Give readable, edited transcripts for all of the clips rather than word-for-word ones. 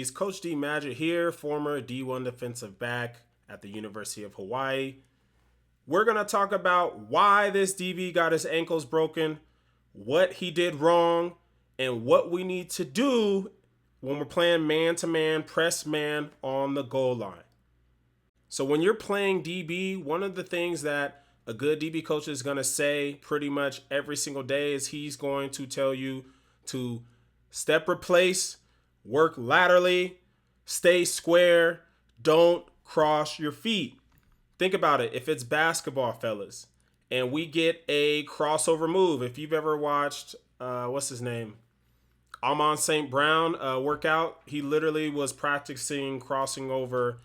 He's Coach D Magic here, former D1 defensive back at the University of Hawaii. We're going to talk about why this DB got his ankles broken, what he did wrong, and what we need to do when we're playing man-to-man, press man on the goal line. So when you're playing DB, one of the things that a good DB coach is going to say pretty much every single day is he's going to tell you to step replace, work laterally, stay square, don't cross your feet. Think about it. If it's basketball, fellas, and we get a crossover move, if you've ever watched, what's his name? Amon St. Brown workout, he literally was practicing crossing over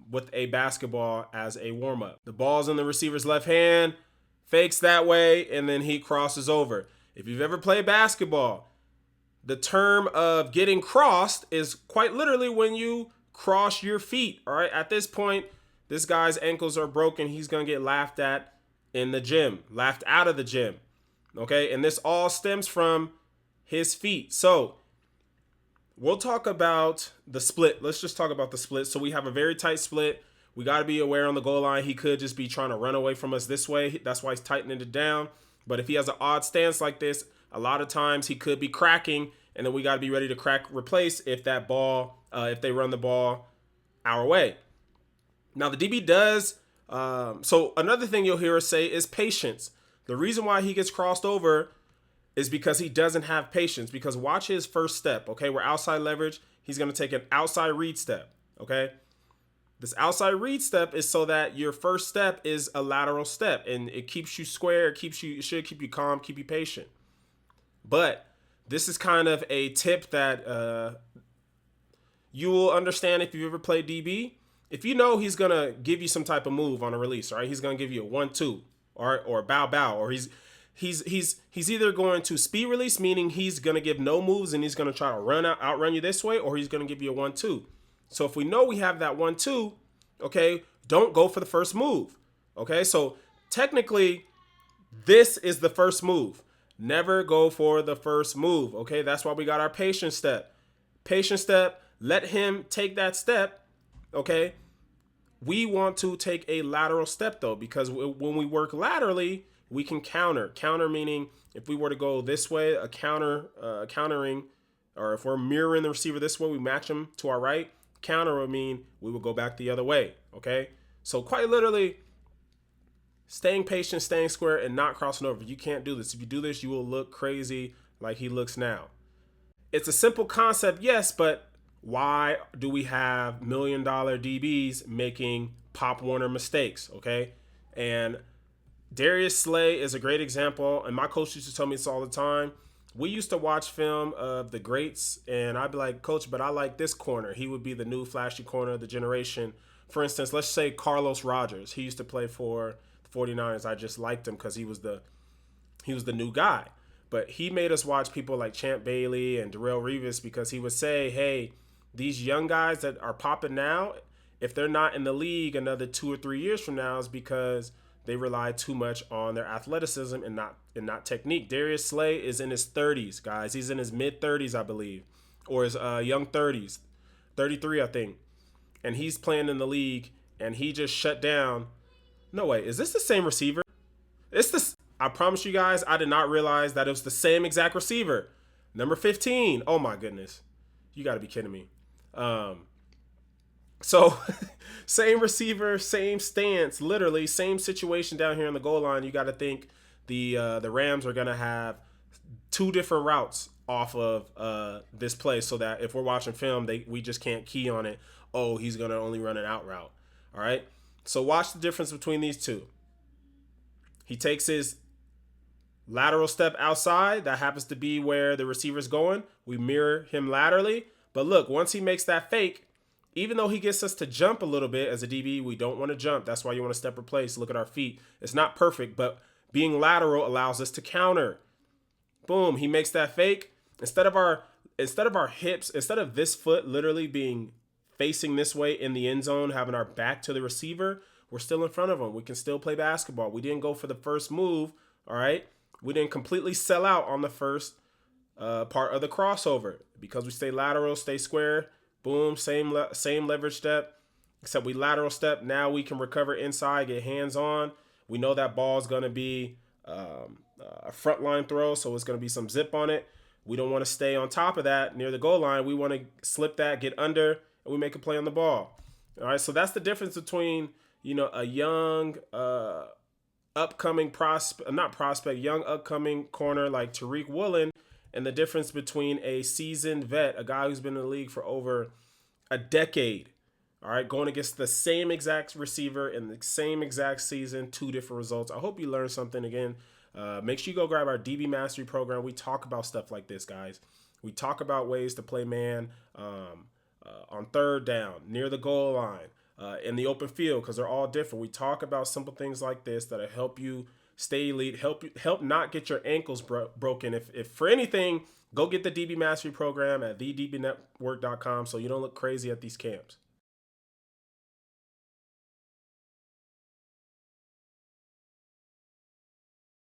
with a basketball as a warm-up. The ball's in the receiver's left hand, fakes that way, and then he crosses over. If you've ever played basketball, the term of getting crossed is quite literally when you cross your feet. All right. At this point, this guy's ankles are broken. He's going to get laughed at in the gym, laughed out of the gym. Okay. And this all stems from his feet. So we'll talk about the split. Let's just talk about the split. So we have a very tight split. We got to be aware on the goal line. He could just be trying to run away from us this way. That's why he's tightening it down. But if he has an odd stance like this, a lot of times he could be cracking, and then we got to be ready to crack replace if that ball, if they run the ball our way. Now the DB does. So another thing you'll hear us say is patience. The reason why he gets crossed over is because he doesn't have patience. Because watch his first step. Okay, we're outside leverage. He's going to take an outside read step. Okay. This outside read step is so that your first step is a lateral step, and it keeps you square. It should keep you calm, keep you patient. But this is kind of a tip that you will understand if you've ever played DB. If you know he's going to give you some type of move on a release, right? He's going to give you a 1-2 or bow, or he's either going to speed release, meaning he's going to give no moves and he's going to try to outrun you this way, or he's going to give you a 1-2. So if we know we have that 1-2, okay, don't go for the first move. Okay, so technically this is the first move. Never go for the first move. Okay, that's why we got our patience step. Patience step, let him take that step. Okay, we want to take a lateral step though, because when we work laterally, we can counter. Counter meaning if we were to go this way, a countering, or if we're mirroring the receiver this way, we match him to our right. Counter would mean we will go back the other way. Okay, so quite literally, staying patient, staying square, and not crossing over. You can't do this. If you do this, you will look crazy like he looks now. It's a simple concept, yes, but why do we have $1 million DBs making Pop Warner mistakes, okay? And Darius Slay is a great example, and my coach used to tell me this all the time. We used to watch film of the greats, and I'd be like, Coach, but I like this corner. He would be the new flashy corner of the generation. For instance, let's say Carlos Rogers. He used to play for 49ers. I just liked him because he was the new guy. But he made us watch people like Champ Bailey and Darrelle Revis because he would say, hey, these young guys that are popping now, if they're not in the league another 2 or 3 years from now, is because they rely too much on their athleticism and not technique. Darius Slay is in his 30s, guys. He's in his mid-30s, I believe, or his young 30s, 33, I think. And he's playing in the league, and he just shut down. No way. Is this the same receiver? It's this. I promise you guys, I did not realize that it was the same exact receiver. Number 15. Oh my goodness. You got to be kidding me. So same receiver, same stance, literally same situation down here on the goal line. You got to think the Rams are going to have 2 different routes off of this play, so that if we're watching film, we just can't key on it. Oh, he's going to only run an out route. All right. So watch the difference between these two. He takes his lateral step outside. That happens to be where the receiver's going. We mirror him laterally. But look, once he makes that fake, even though he gets us to jump a little bit as a DB, we don't want to jump. That's why you want to step replace. Look at our feet. It's not perfect, but being lateral allows us to counter. Boom, he makes that fake. Instead of our hips, instead of this foot literally being facing this way in the end zone, having our back to the receiver, we're still in front of him. We can still play basketball. We didn't go for the first move, all right? We didn't completely sell out on the first part of the crossover. Because we stay lateral, stay square, Boom, same leverage step, except we lateral step. Now we can recover inside, get hands on. We know that ball is going to be a front line throw, so it's going to be some zip on it. We don't want to stay on top of that near the goal line. We want to slip that, get under, and we make a play on the ball. All right, so that's the difference between, a young upcoming young upcoming corner like Tariq Woolen, and the difference between a seasoned vet, a guy who's been in the league for over a decade. All right, going against the same exact receiver in the same exact season, 2 different results. I hope you learned something again. Make sure you go grab our DB Mastery program. We talk about stuff like this, guys. We talk about ways to play man on third down, near the goal line, in the open field, because they're all different. We talk about simple things like this that'll help you stay elite, help not get your ankles broken. If for anything, go get the DB Mastery program at thedbnetwork.com so you don't look crazy at these camps.